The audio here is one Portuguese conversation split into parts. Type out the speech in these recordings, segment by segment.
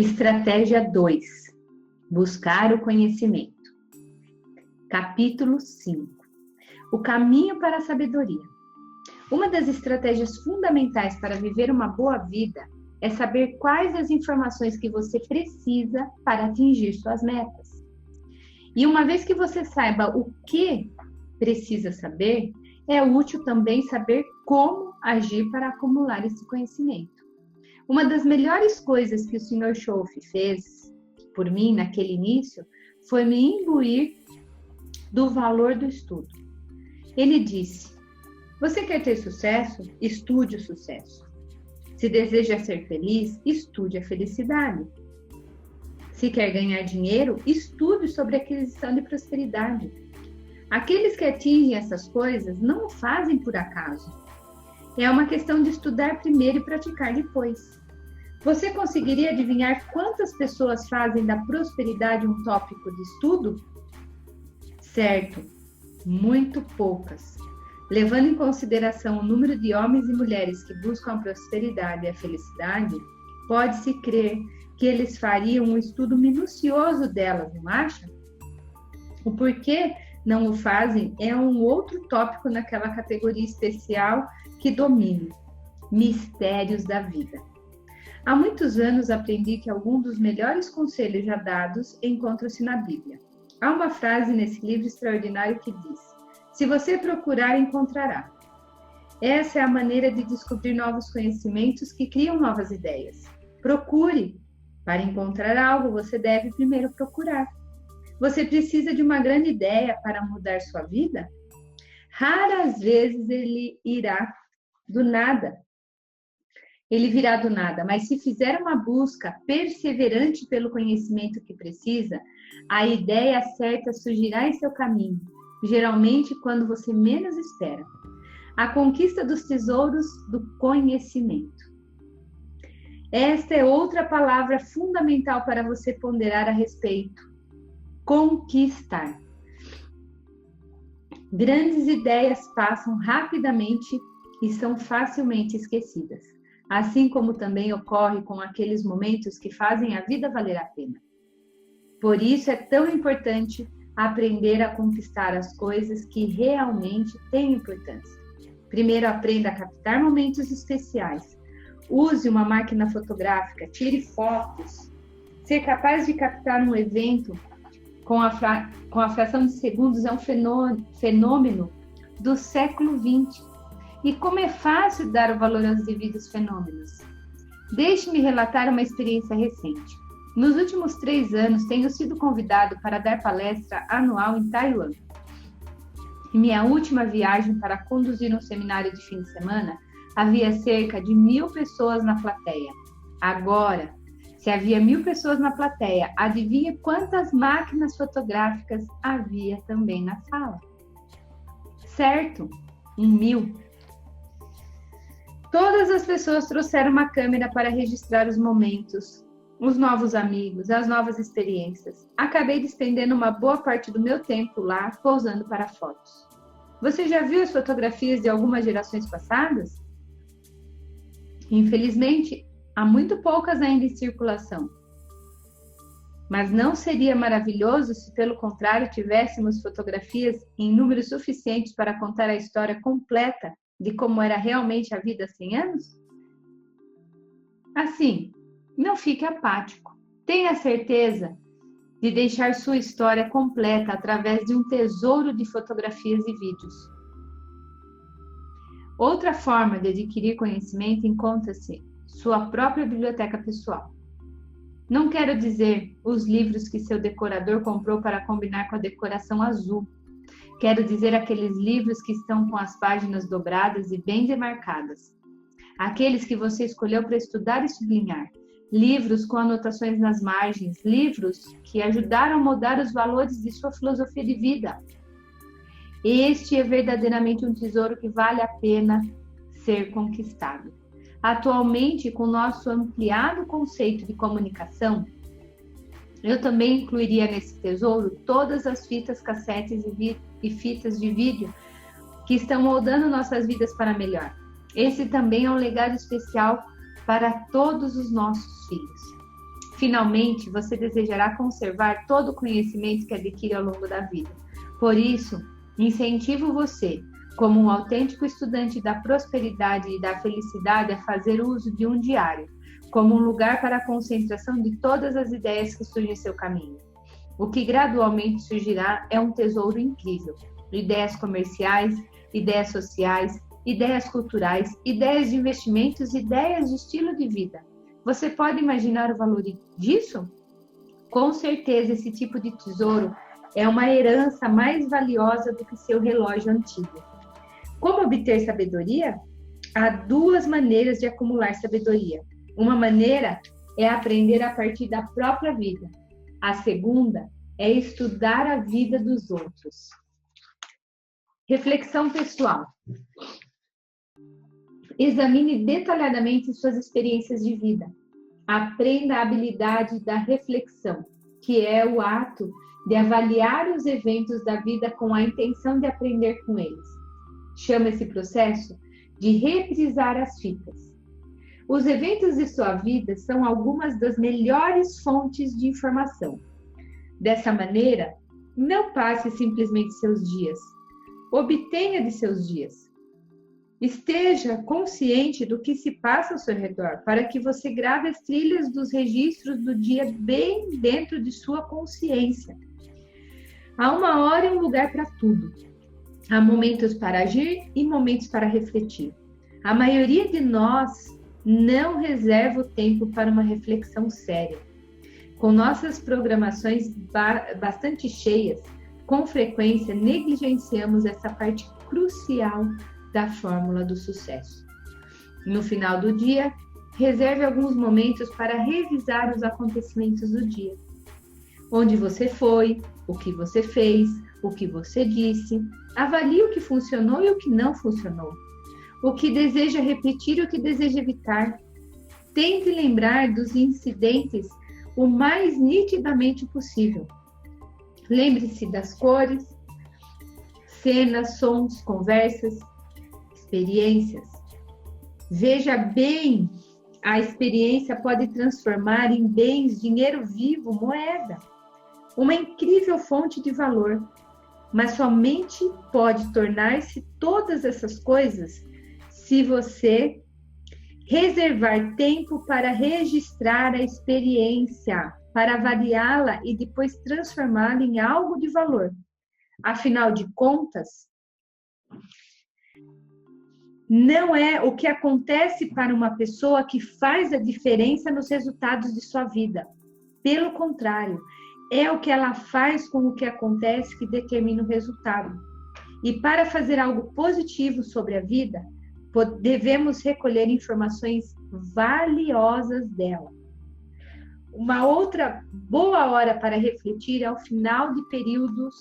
Estratégia 2. Buscar o conhecimento. Capítulo 5. O caminho para a sabedoria. Uma das estratégias fundamentais para viver uma boa vida é saber quais as informações que você precisa para atingir suas metas. E uma vez que você saiba o que precisa saber, é útil também saber como agir para acumular esse conhecimento. Uma das melhores coisas que o Sr. Schoff fez por mim naquele início foi me imbuir do valor do estudo. Ele disse: você quer ter sucesso? Estude o sucesso. Se deseja ser feliz, estude a felicidade. Se quer ganhar dinheiro, estude sobre a aquisição de prosperidade. Aqueles que atingem essas coisas não o fazem por acaso. É uma questão de estudar primeiro e praticar depois. Você conseguiria adivinhar quantas pessoas fazem da prosperidade um tópico de estudo? Certo, muito poucas. Levando em consideração o número de homens e mulheres que buscam a prosperidade e a felicidade, pode-se crer que eles fariam um estudo minucioso delas, não acha? O porquê não o fazem é um outro tópico naquela categoria especial que domino: mistérios da vida. Há muitos anos aprendi que alguns dos melhores conselhos já dados encontram-se na Bíblia. Há uma frase nesse livro extraordinário que diz: se você procurar, encontrará. Essa é a maneira de descobrir novos conhecimentos que criam novas ideias. Procure. Para encontrar algo, você deve primeiro procurar. Você precisa de uma grande ideia para mudar sua vida? Raras vezes ele irá do nada. Ele virá do nada, mas se fizer uma busca perseverante pelo conhecimento que precisa, a ideia certa surgirá em seu caminho, geralmente quando você menos espera. A conquista dos tesouros do conhecimento. Esta é outra palavra fundamental para você ponderar a respeito. Conquistar. Grandes ideias passam rapidamente e são facilmente esquecidas, assim como também ocorre com aqueles momentos que fazem a vida valer a pena. Por isso é tão importante aprender a conquistar as coisas que realmente têm importância. Primeiro, aprenda a captar momentos especiais. Use uma máquina fotográfica, tire fotos. Ser capaz de captar um evento com a fração de segundos é um fenômeno do século XX. E como é fácil dar o valor aos devidos fenômenos. Deixe-me relatar uma experiência recente. Nos últimos 3 anos, tenho sido convidado para dar palestra anual em Taiwan. Em minha última viagem para conduzir um seminário de fim de semana, havia cerca de 1.000 pessoas na plateia. Agora, se havia 1.000 pessoas na plateia, adivinhe quantas máquinas fotográficas havia também na sala? Certo, 1.000. Todas as pessoas trouxeram uma câmera para registrar os momentos, os novos amigos, as novas experiências. Acabei despendendo uma boa parte do meu tempo lá, pousando para fotos. Você já viu as fotografias de algumas gerações passadas? Infelizmente, há muito poucas ainda em circulação. Mas não seria maravilhoso se, pelo contrário, tivéssemos fotografias em número suficientes para contar a história completa de como era realmente a vida há 100 anos? Assim, não fique apático. Tenha certeza de deixar sua história completa através de um tesouro de fotografias e vídeos. Outra forma de adquirir conhecimento encontra-se sua própria biblioteca pessoal. Não quero dizer os livros que seu decorador comprou para combinar com a decoração azul. Quero dizer aqueles livros que estão com as páginas dobradas e bem demarcadas. Aqueles que você escolheu para estudar e sublinhar. Livros com anotações nas margens. Livros que ajudaram a moldar os valores de sua filosofia de vida. Este é verdadeiramente um tesouro que vale a pena ser conquistado. Atualmente, com o nosso ampliado conceito de comunicação, eu também incluiria nesse tesouro todas as fitas, cassetes e fitas de vídeo que estão moldando nossas vidas para melhor. Esse também é um legado especial para todos os nossos filhos. Finalmente, você desejará conservar todo o conhecimento que adquire ao longo da vida. Por isso, incentivo você, como um autêntico estudante da prosperidade e da felicidade, a fazer uso de um diário, como um lugar para a concentração de todas as ideias que surgem em seu caminho. O que gradualmente surgirá é um tesouro incrível. Ideias comerciais, ideias sociais, ideias culturais, ideias de investimentos, ideias de estilo de vida. Você pode imaginar o valor disso? Com certeza, esse tipo de tesouro é uma herança mais valiosa do que seu relógio antigo. Como obter sabedoria? Há duas maneiras de acumular sabedoria. Uma maneira é aprender a partir da própria vida. A segunda é estudar a vida dos outros. Reflexão pessoal. Examine detalhadamente suas experiências de vida. Aprenda a habilidade da reflexão, que é o ato de avaliar os eventos da vida com a intenção de aprender com eles. Chama esse processo de reprisar as fitas. Os eventos de sua vida são algumas das melhores fontes de informação. Dessa maneira, não passe simplesmente seus dias. Obtenha de seus dias. Esteja consciente do que se passa ao seu redor, para que você grave as trilhas dos registros do dia bem dentro de sua consciência. Há uma hora e um lugar para tudo. Há momentos para agir e momentos para refletir. A maioria de nós não reserva o tempo para uma reflexão séria. Com nossas programações bastante cheias, com frequência negligenciamos essa parte crucial da fórmula do sucesso. No final do dia, reserve alguns momentos para revisar os acontecimentos do dia. Onde você foi, o que você fez, o que você disse, avalie o que funcionou e o que não funcionou. O que deseja repetir e o que deseja evitar. Tente lembrar dos incidentes o mais nitidamente possível. Lembre-se das cores, cenas, sons, conversas, experiências. Veja bem, a experiência pode transformar em bens, dinheiro vivo, moeda. Uma incrível fonte de valor. Mas somente pode tornar-se todas essas coisas se você reservar tempo para registrar a experiência, para avaliá-la e depois transformá-la em algo de valor. Afinal de contas, não é o que acontece para uma pessoa que faz a diferença nos resultados de sua vida. Pelo contrário, é o que ela faz com o que acontece que determina o resultado. E para fazer algo positivo sobre a vida, devemos recolher informações valiosas dela. Uma outra boa hora para refletir é ao final de períodos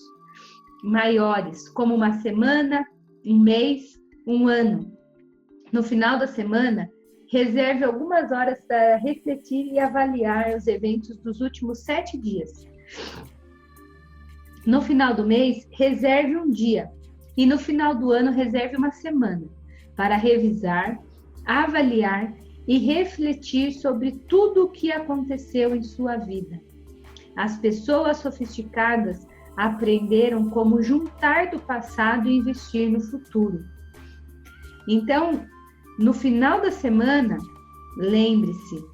maiores, como uma semana, um mês, um ano. No final da semana, reserve algumas horas para refletir e avaliar os eventos dos últimos 7 dias. No final do mês, reserve um dia. E no final do ano, reserve uma semana para revisar, avaliar e refletir sobre tudo o que aconteceu em sua vida. As pessoas sofisticadas aprenderam como juntar do passado e investir no futuro. Então, no final da semana, lembre-se,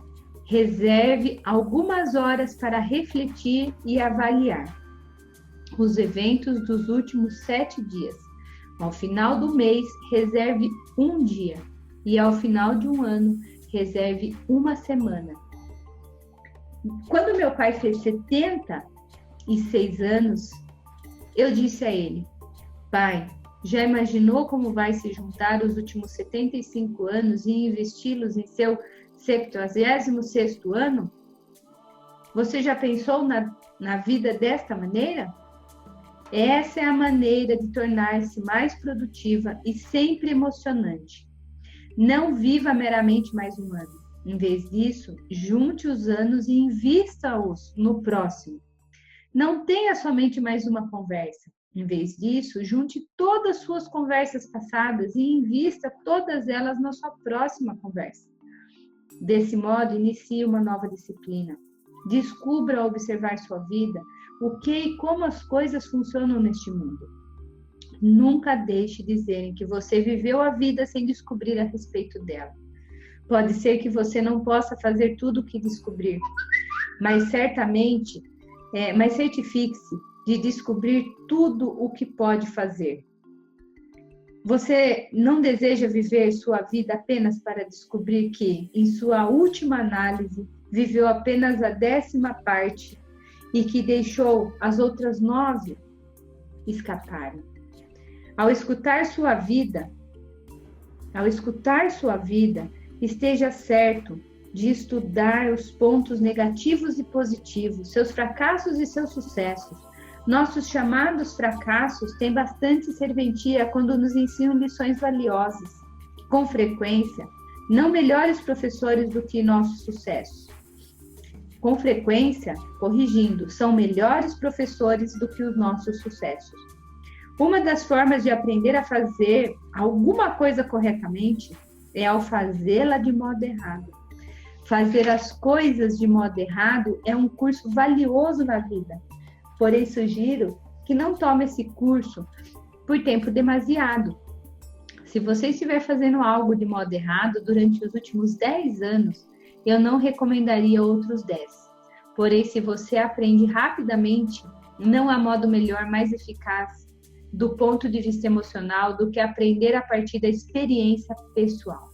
reserve algumas horas para refletir e avaliar os eventos dos últimos 7 dias. Ao final do mês, reserve um dia. E ao final de um ano, reserve uma semana. Quando meu pai fez 76 anos, eu disse a ele: pai, já imaginou como vai se juntar os últimos 75 anos e investi-los em seu 76º ano? Você já pensou na vida desta maneira? Essa é a maneira de tornar-se mais produtiva e sempre emocionante. Não viva meramente mais um ano. Em vez disso, junte os anos e invista-os no próximo. Não tenha somente mais uma conversa. Em vez disso, junte todas as suas conversas passadas e invista todas elas na sua próxima conversa. Desse modo, inicie uma nova disciplina. Descubra ao observar sua vida o que e como as coisas funcionam neste mundo. Nunca deixe dizerem que você viveu a vida sem descobrir a respeito dela. Pode ser que você não possa fazer tudo o que descobrir, mas certifique-se de descobrir tudo o que pode fazer. Você não deseja viver sua vida apenas para descobrir que, em sua última análise, viveu apenas a 10ª parte e que deixou as outras 9 escaparem. Ao escutar sua vida, esteja certo de estudar os pontos negativos e positivos, seus fracassos e seus sucessos. Nossos chamados fracassos têm bastante serventia quando nos ensinam lições valiosas. Com frequência, não melhores professores do que nossos sucessos. Com frequência, corrigindo, são melhores professores do que os nossos sucessos. Uma das formas de aprender a fazer alguma coisa corretamente é ao fazê-la de modo errado. Fazer as coisas de modo errado é um curso valioso na vida. Porém, sugiro que não tome esse curso por tempo demasiado. Se você estiver fazendo algo de modo errado durante os últimos 10 anos, eu não recomendaria outros 10. Porém, se você aprende rapidamente, não há modo melhor, mais eficaz do ponto de vista emocional do que aprender a partir da experiência pessoal.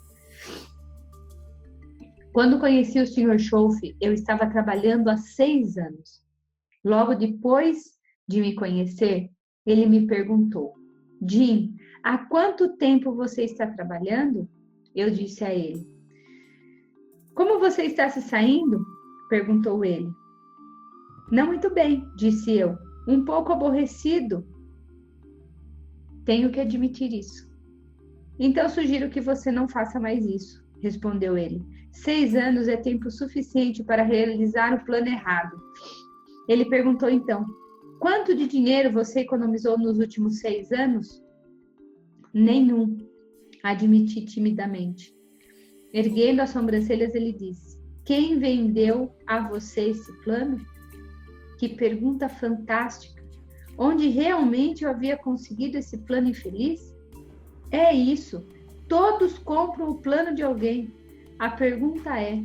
Quando conheci o Sr. Schofield, eu estava trabalhando há 6 anos. Logo depois de me conhecer, ele me perguntou: Jim, há quanto tempo você está trabalhando? Eu disse a ele. Como você está se saindo? Perguntou ele. Não muito bem, disse eu. Um pouco aborrecido. Tenho que admitir isso. Então sugiro que você não faça mais isso, respondeu ele. 6 anos é tempo suficiente para realizar o plano errado. Ele perguntou então: quanto de dinheiro você economizou nos últimos 6 anos? Nenhum, admiti timidamente. Erguendo as sobrancelhas, ele disse: quem vendeu a você esse plano? Que pergunta fantástica! Onde realmente eu havia conseguido esse plano infeliz? É isso, todos compram o plano de alguém. A pergunta é: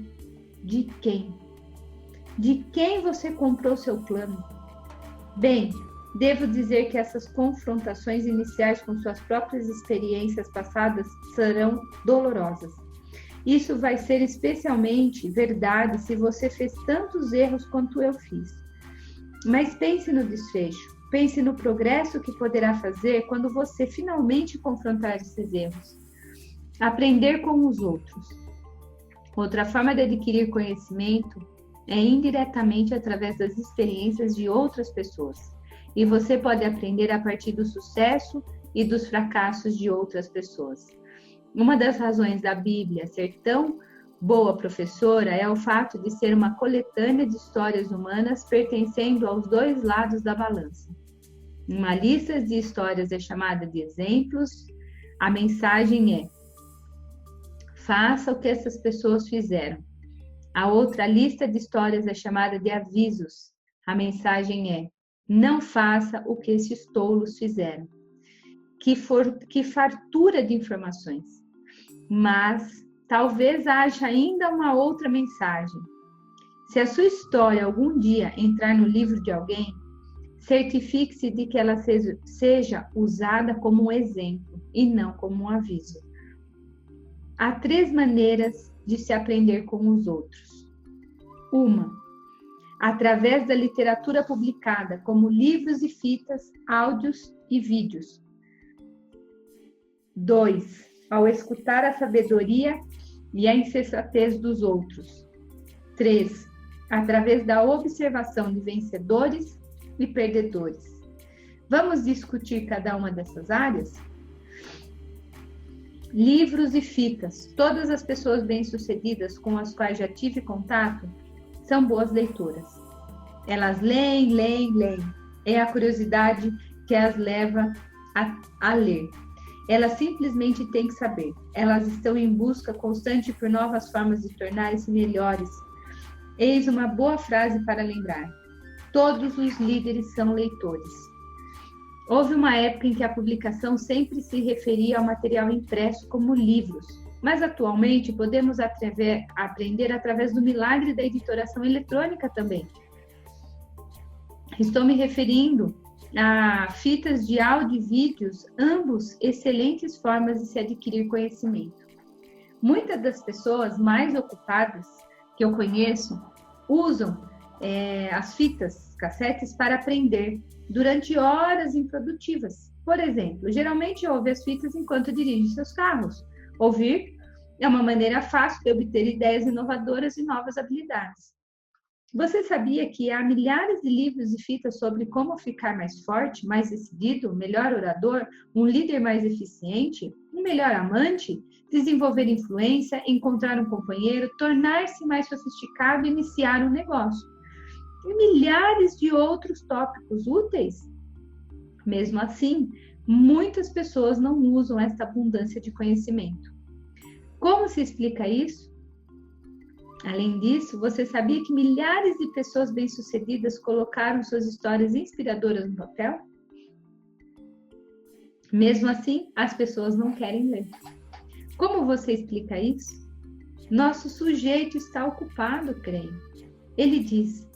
de quem? De quem você comprou seu plano? Bem, devo dizer que essas confrontações iniciais com suas próprias experiências passadas serão dolorosas. Isso vai ser especialmente verdade se você fez tantos erros quanto eu fiz. Mas pense no desfecho, pense no progresso que poderá fazer quando você finalmente confrontar esses erros. Aprender com os outros. Outra forma de adquirir conhecimento é indiretamente através das experiências de outras pessoas. E você pode aprender a partir do sucesso e dos fracassos de outras pessoas. Uma das razões da Bíblia ser tão boa professora é o fato de ser uma coletânea de histórias humanas pertencendo aos 2 lados da balança. Uma lista de histórias é chamada de exemplos. A mensagem é: faça o que essas pessoas fizeram. A outra lista de histórias é chamada de avisos. A mensagem é: não faça o que esses tolos fizeram. Que fartura de informações. Mas talvez haja ainda uma outra mensagem. Se a sua história algum dia entrar no livro de alguém, certifique-se de que ela seja usada como um exemplo e não como um aviso. Há 3 maneiras de se aprender com os outros. 1. Através da literatura publicada, como livros e fitas, áudios e vídeos. 2. Ao escutar a sabedoria e a insensatez dos outros. 3. Através da observação de vencedores e perdedores. Vamos discutir cada uma dessas áreas? Livros e fitas. Todas as pessoas bem-sucedidas com as quais já tive contato são boas leitoras. Elas leem. É a curiosidade que as leva a ler. Elas simplesmente têm que saber. Elas estão em busca constante por novas formas de tornarem-se melhores. Eis uma boa frase para lembrar. Todos os líderes são leitores. Houve uma época em que a publicação sempre se referia ao material impresso como livros, mas atualmente podemos aprender através do milagre da editoração eletrônica também. Estou me referindo a fitas de áudio e vídeos, ambos excelentes formas de se adquirir conhecimento. Muitas das pessoas mais ocupadas que eu conheço usam as fitas cassetes para aprender durante horas improdutivas. Por exemplo, geralmente ouve as fitas enquanto dirige seus carros. Ouvir é uma maneira fácil de obter ideias inovadoras e novas habilidades. Você sabia que há milhares de livros e fitas sobre como ficar mais forte, mais decidido, melhor orador, um líder mais eficiente, um melhor amante, desenvolver influência, encontrar um companheiro, tornar-se mais sofisticado e iniciar um negócio? E milhares de outros tópicos úteis. Mesmo assim, muitas pessoas não usam esta abundância de conhecimento. Como se explica isso? Além disso, você sabia que milhares de pessoas bem-sucedidas colocaram suas histórias inspiradoras no papel? Mesmo assim, as pessoas não querem ler. Como você explica isso? Nosso sujeito está ocupado, creio. Ele diz: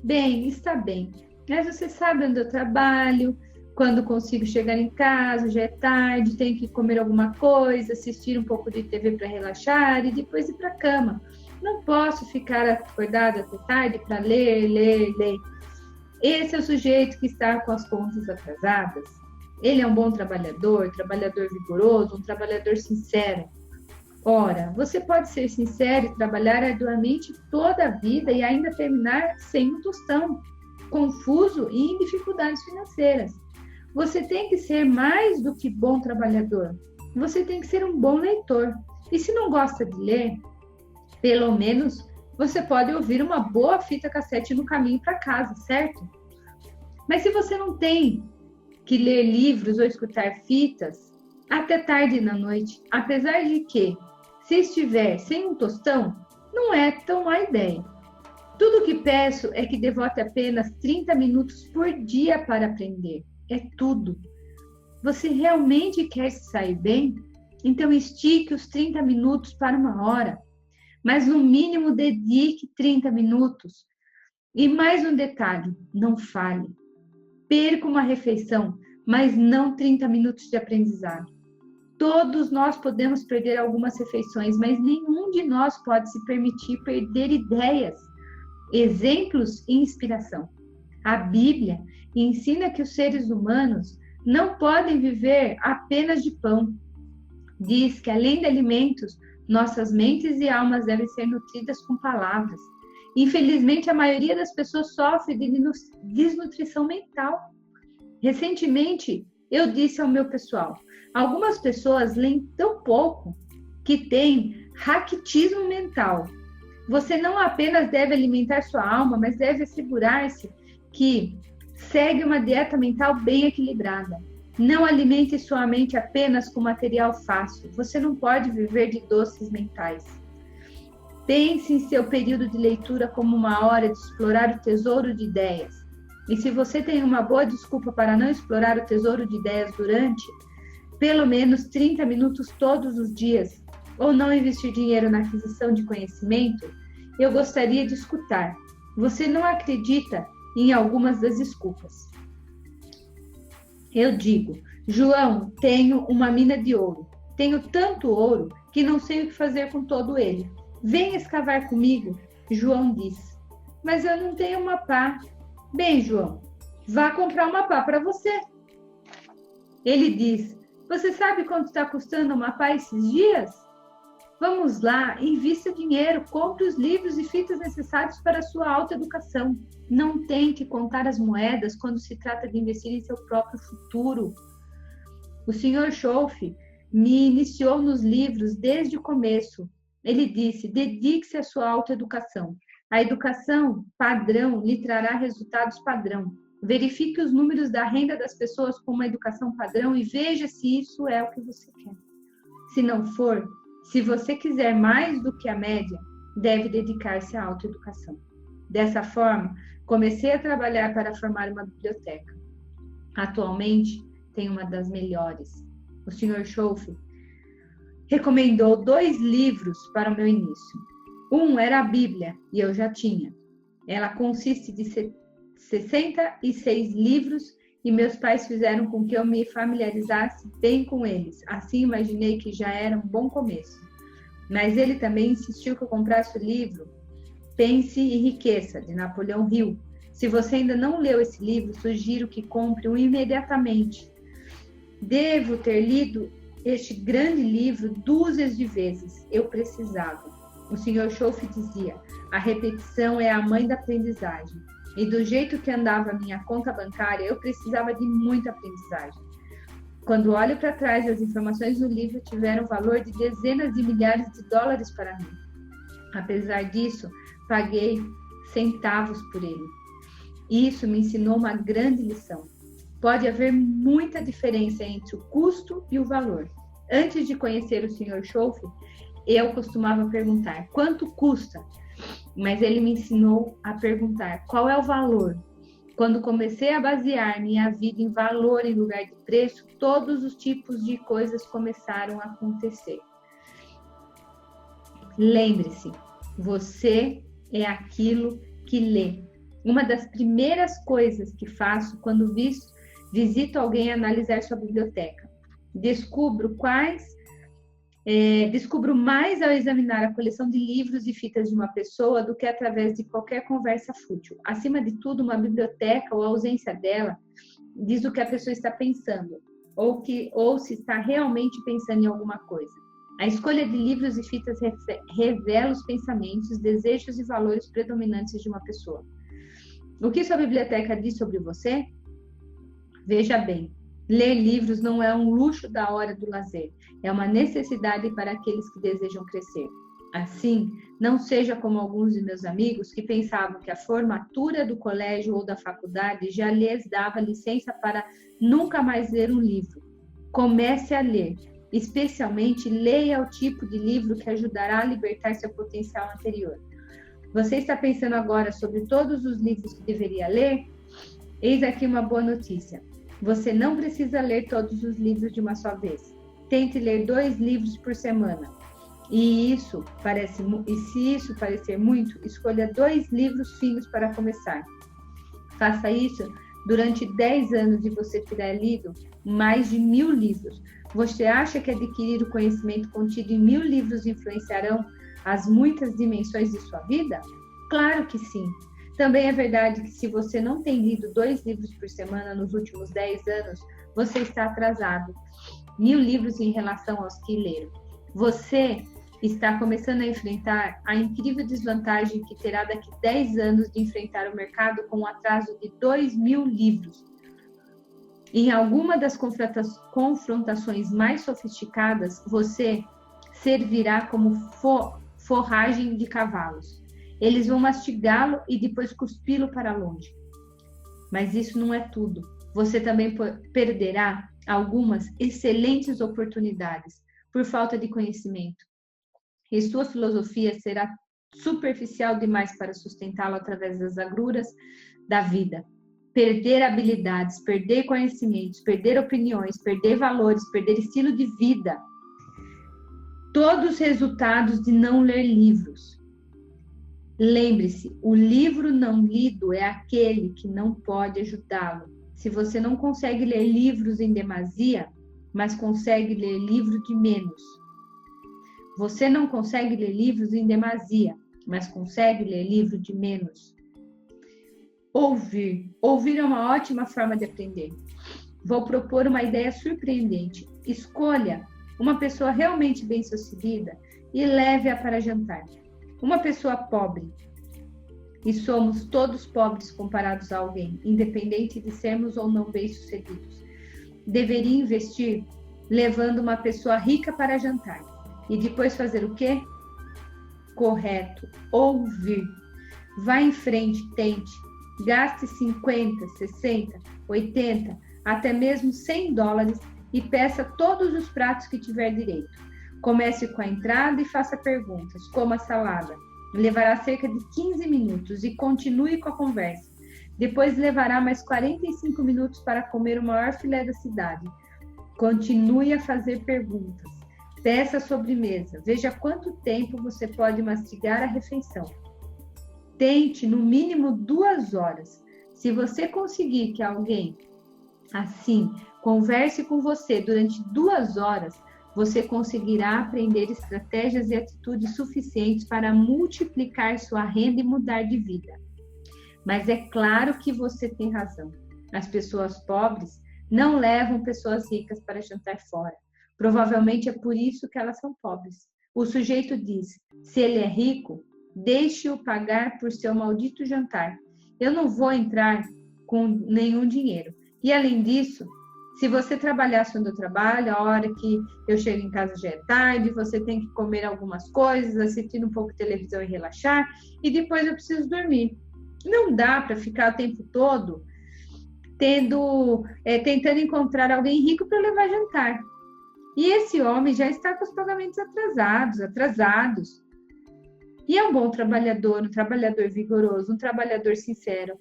bem, está bem, mas você sabe onde eu trabalho, quando consigo chegar em casa, já é tarde, tenho que comer alguma coisa, assistir um pouco de TV para relaxar e depois ir para a cama. Não posso ficar acordado até tarde para ler. Esse é o sujeito que está com as contas atrasadas. Ele é um bom trabalhador vigoroso, um trabalhador sincero. Ora, você pode ser sincero e trabalhar arduamente toda a vida e ainda terminar sem um tostão, confuso e em dificuldades financeiras. Você tem que ser mais do que bom trabalhador. Você tem que ser um bom leitor. E se não gosta de ler, pelo menos você pode ouvir uma boa fita cassete no caminho para casa, certo? Mas se você não tem que ler livros ou escutar fitas até tarde na noite, apesar de que, se estiver sem um tostão, não é tão má ideia. Tudo o que peço é que devote apenas 30 minutos por dia para aprender. É tudo. Você realmente quer se sair bem? Então estique os 30 minutos para 1 hora. Mas no mínimo dedique 30 minutos. E mais um detalhe, não fale. Perca uma refeição, mas não 30 minutos de aprendizado. Todos nós podemos perder algumas refeições, mas nenhum de nós pode se permitir perder ideias, exemplos e inspiração. A Bíblia ensina que os seres humanos não podem viver apenas de pão. Diz que além de alimentos, nossas mentes e almas devem ser nutridas com palavras. Infelizmente, a maioria das pessoas sofre de desnutrição mental. Recentemente, eu disse ao meu pessoal, algumas pessoas leem tão pouco que têm raquitismo mental. Você não apenas deve alimentar sua alma, mas deve assegurar-se que segue uma dieta mental bem equilibrada. Não alimente sua mente apenas com material fácil. Você não pode viver de doces mentais. Pense em seu período de leitura como uma hora de explorar o tesouro de ideias. E se você tem uma boa desculpa para não explorar o tesouro de ideias durante pelo menos 30 minutos todos os dias, ou não investir dinheiro na aquisição de conhecimento, eu gostaria de escutar. Você não acredita em algumas das desculpas. Eu digo, João, tenho uma mina de ouro. Tenho tanto ouro que não sei o que fazer com todo ele. Vem escavar comigo. João diz, mas eu não tenho uma pá. Bem, João, vá comprar uma pá para você. Ele diz, você sabe quanto está custando uma pá esses dias? Vamos lá, invista dinheiro, compre os livros e fitas necessários para a sua autoeducação. Não tente contar as moedas quando se trata de investir em seu próprio futuro. O Sr. Schoff me iniciou nos livros desde o começo. Ele disse, dedique-se à sua autoeducação. A educação padrão lhe trará resultados padrão. Verifique os números da renda das pessoas com uma educação padrão e veja se isso é o que você quer. Se não for, se você quiser mais do que a média, deve dedicar-se à autoeducação. Dessa forma, comecei a trabalhar para formar uma biblioteca. Atualmente, tenho uma das melhores. O Sr. Schofield recomendou 2 livros para o meu início. Um era a Bíblia, e eu já tinha. Ela consiste de 66 livros, e meus pais fizeram com que eu me familiarizasse bem com eles. Assim, imaginei que já era um bom começo. Mas ele também insistiu que eu comprasse o livro Pense e Enriqueça, de Napoleão Hill. Se você ainda não leu esse livro, sugiro que compre-o imediatamente. Devo ter lido este grande livro dúzias de vezes. Eu precisava. O Sr. Schofield dizia, a repetição é a mãe da aprendizagem. E do jeito que andava a minha conta bancária, eu precisava de muita aprendizagem. Quando olho para trás, as informações do livro tiveram valor de dezenas de milhares de dólares para mim. Apesar disso, paguei centavos por ele. Isso me ensinou uma grande lição. Pode haver muita diferença entre o custo e o valor. Antes de conhecer o Sr. Schofield, eu costumava perguntar, quanto custa? Mas ele me ensinou a perguntar, qual é o valor? Quando comecei a basear minha vida em valor em lugar de preço, todos os tipos de coisas começaram a acontecer. Lembre-se, você é aquilo que lê. Uma das primeiras coisas que faço quando visito alguém analisar sua biblioteca. Descubro mais ao examinar a coleção de livros e fitas de uma pessoa do que através de qualquer conversa fútil. Acima de tudo, uma biblioteca ou a ausência dela diz o que a pessoa está pensando ou se está realmente pensando em alguma coisa. A escolha de livros e fitas revela os pensamentos, desejos e valores predominantes de uma pessoa. O que sua biblioteca diz sobre você? Veja bem, ler livros não é um luxo da hora do lazer, é uma necessidade para aqueles que desejam crescer. Assim, não seja como alguns de meus amigos que pensavam que a formatura do colégio ou da faculdade já lhes dava licença para nunca mais ler um livro. Comece a ler, especialmente leia o tipo de livro que ajudará a libertar seu potencial anterior. Você está pensando agora sobre todos os livros que deveria ler? Eis aqui uma boa notícia. Você não precisa ler todos os livros de uma só vez. Tente ler 2 livros por semana. E se isso parecer muito, escolha 2 livros finos para começar. Faça isso durante 10 anos e você terá lido mais de 1000 livros. Você acha que adquirir o conhecimento contido em 1000 livros influenciarão as muitas dimensões de sua vida? Claro que sim. Também é verdade que se você não tem lido 2 livros por semana nos últimos 10 anos, você está atrasado. 1000 livros em relação aos que leram. Você está começando a enfrentar a incrível desvantagem que terá daqui 10 anos de enfrentar o mercado com um atraso de 2000 livros. Em alguma das confrontações mais sofisticadas, você servirá como forragem de cavalos. Eles vão mastigá-lo e depois cuspi-lo para longe. Mas isso não é tudo. Você também perderá algumas excelentes oportunidades por falta de conhecimento. E sua filosofia será superficial demais para sustentá-lo através das agruras da vida. Perder habilidades, perder conhecimentos, perder opiniões, perder valores, perder estilo de vida. Todos resultados de não ler livros. Lembre-se, o livro não lido é aquele que não pode ajudá-lo. Se você não consegue ler livros em demasia, mas consegue ler livro de menos. Você não consegue ler livros em demasia, mas consegue ler livro de menos. Ouvir. Ouvir é uma ótima forma de aprender. Vou propor uma ideia surpreendente. Escolha uma pessoa realmente bem-sucedida e leve-a para jantar. Uma pessoa pobre. E somos todos pobres comparados a alguém, independente de sermos ou não bem-sucedidos. Deveria investir levando uma pessoa rica para jantar. E depois fazer o quê? Correto. Ouvir. Vá em frente, tente. Gaste 50, 60, 80, até mesmo $100 e peça todos os pratos que tiver direito. Comece com a entrada e faça perguntas, como a salada. levará cerca de 15 minutos e continue com a conversa. Depois levará mais 45 minutos para comer o maior filé da cidade. Continue a fazer perguntas. Peça a sobremesa. Veja quanto tempo você pode mastigar a refeição. Tente, no mínimo, 2 horas. Se você conseguir que alguém, assim, converse com você durante 2 horas, você conseguirá aprender estratégias e atitudes suficientes para multiplicar sua renda e mudar de vida. Mas é claro que você tem razão. As pessoas pobres não levam pessoas ricas para jantar fora. Provavelmente é por isso que elas são pobres. O sujeito diz: se ele é rico, deixe-o pagar por seu maldito jantar. Eu não vou entrar com nenhum dinheiro. E além disso, se você trabalhasse onde eu trabalho, a hora que eu chego em casa já é tarde, você tem que comer algumas coisas, assistir um pouco de televisão e relaxar, e depois eu preciso dormir. Não dá para ficar o tempo todo tentando encontrar alguém rico para levar jantar. E esse homem já está com os pagamentos atrasados. E é um bom trabalhador, um trabalhador vigoroso, um trabalhador sincero.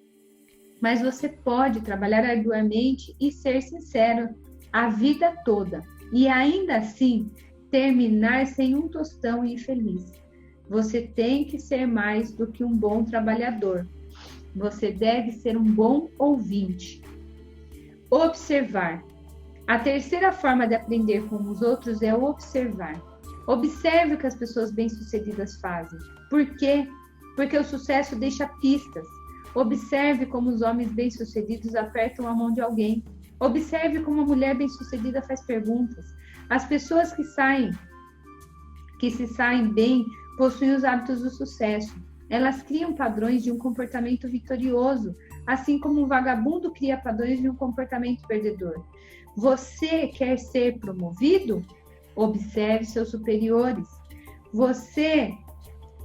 Mas você pode trabalhar arduamente e ser sincero a vida toda. E ainda assim, terminar sem um tostão e infeliz. Você tem que ser mais do que um bom trabalhador. Você deve ser um bom ouvinte. Observar. A terceira forma de aprender com os outros é observar. Observe o que as pessoas bem-sucedidas fazem. Por quê? Porque o sucesso deixa pistas. Observe como os homens bem-sucedidos apertam a mão de alguém. Observe como a mulher bem-sucedida faz perguntas. As pessoas que se saem bem, possuem os hábitos do sucesso. Elas criam padrões de um comportamento vitorioso, assim como um vagabundo cria padrões de um comportamento perdedor. Você quer ser promovido? Observe seus superiores. Você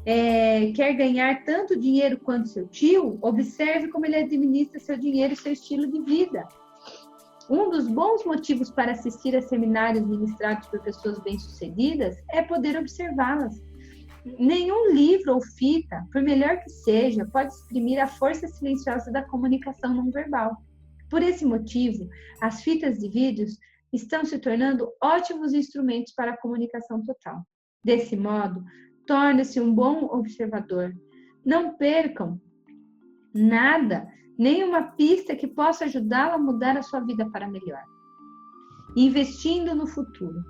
quer ganhar tanto dinheiro quanto seu tio? Observe como ele administra seu dinheiro e seu estilo de vida. Um dos bons motivos para assistir a seminários ministrados por pessoas bem-sucedidas é poder observá-las. Nenhum livro ou fita, por melhor que seja, pode exprimir a força silenciosa da comunicação não verbal. Por esse motivo, as fitas de vídeos estão se tornando ótimos instrumentos para a comunicação total. Desse modo, torne-se um bom observador. Não percam nada, nenhuma pista que possa ajudá-lo a mudar a sua vida para melhor. Investindo no futuro.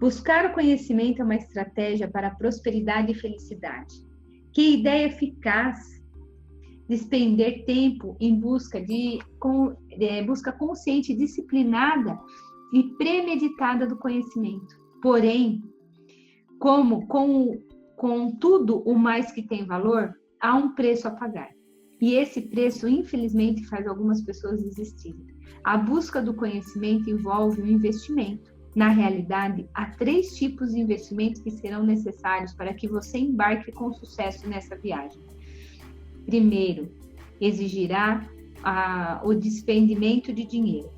Buscar o conhecimento é uma estratégia para a prosperidade e felicidade. Que ideia eficaz! Despender tempo em busca consciente, disciplinada e premeditada do conhecimento. Porém, como com tudo o mais que tem valor, há um preço a pagar. E esse preço, infelizmente, faz algumas pessoas desistirem. A busca do conhecimento envolve um investimento. Na realidade, há 3 tipos de investimentos que serão necessários para que você embarque com sucesso nessa viagem. Primeiro, exigirá o despendimento de dinheiro.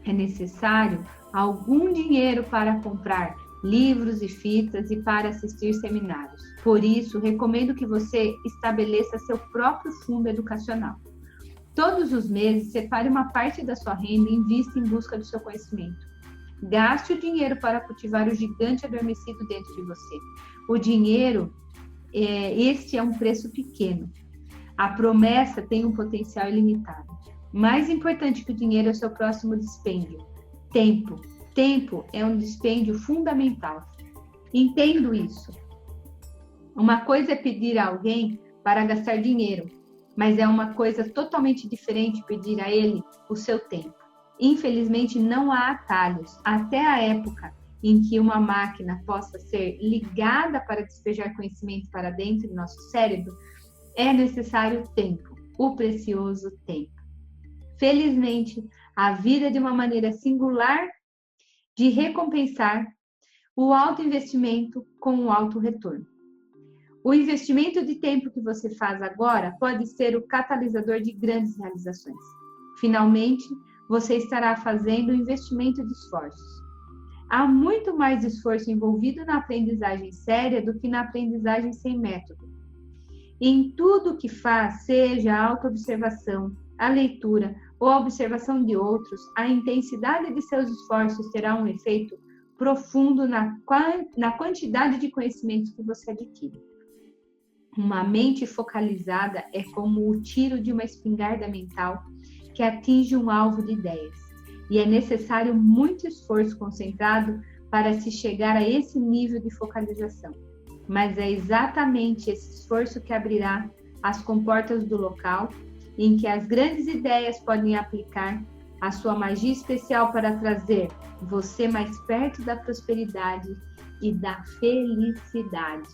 É necessário algum dinheiro para comprar livros e fitas e para assistir seminários. Por isso, recomendo que você estabeleça seu próprio fundo educacional. Todos os meses, separe uma parte da sua renda e invista em busca do seu conhecimento. Gaste o dinheiro para cultivar o gigante adormecido dentro de você. O dinheiro, este é um preço pequeno. A promessa tem um potencial ilimitado. Mais importante que o dinheiro é o seu próximo dispêndio. Tempo. Tempo é um dispêndio fundamental. Entendo isso. Uma coisa é pedir a alguém para gastar dinheiro, mas é uma coisa totalmente diferente pedir a ele o seu tempo. Infelizmente, não há atalhos. Até a época em que uma máquina possa ser ligada para despejar conhecimento para dentro do nosso cérebro, é necessário tempo, o precioso tempo. Felizmente, a vida é de uma maneira singular de recompensar o alto investimento com o alto retorno. O investimento de tempo que você faz agora pode ser o catalisador de grandes realizações. Finalmente, você estará fazendo um investimento de esforços. Há muito mais esforço envolvido na aprendizagem séria do que na aprendizagem sem método. Em tudo que faz, seja a autoobservação, a leitura ou a observação de outros, a intensidade de seus esforços terá um efeito profundo na quantidade de conhecimentos que você adquire. Uma mente focalizada é como o tiro de uma espingarda mental que atinge um alvo de ideias. E é necessário muito esforço concentrado para se chegar a esse nível de focalização. Mas é exatamente esse esforço que abrirá as comportas do local em que as grandes ideias podem aplicar a sua magia especial para trazer você mais perto da prosperidade e da felicidade.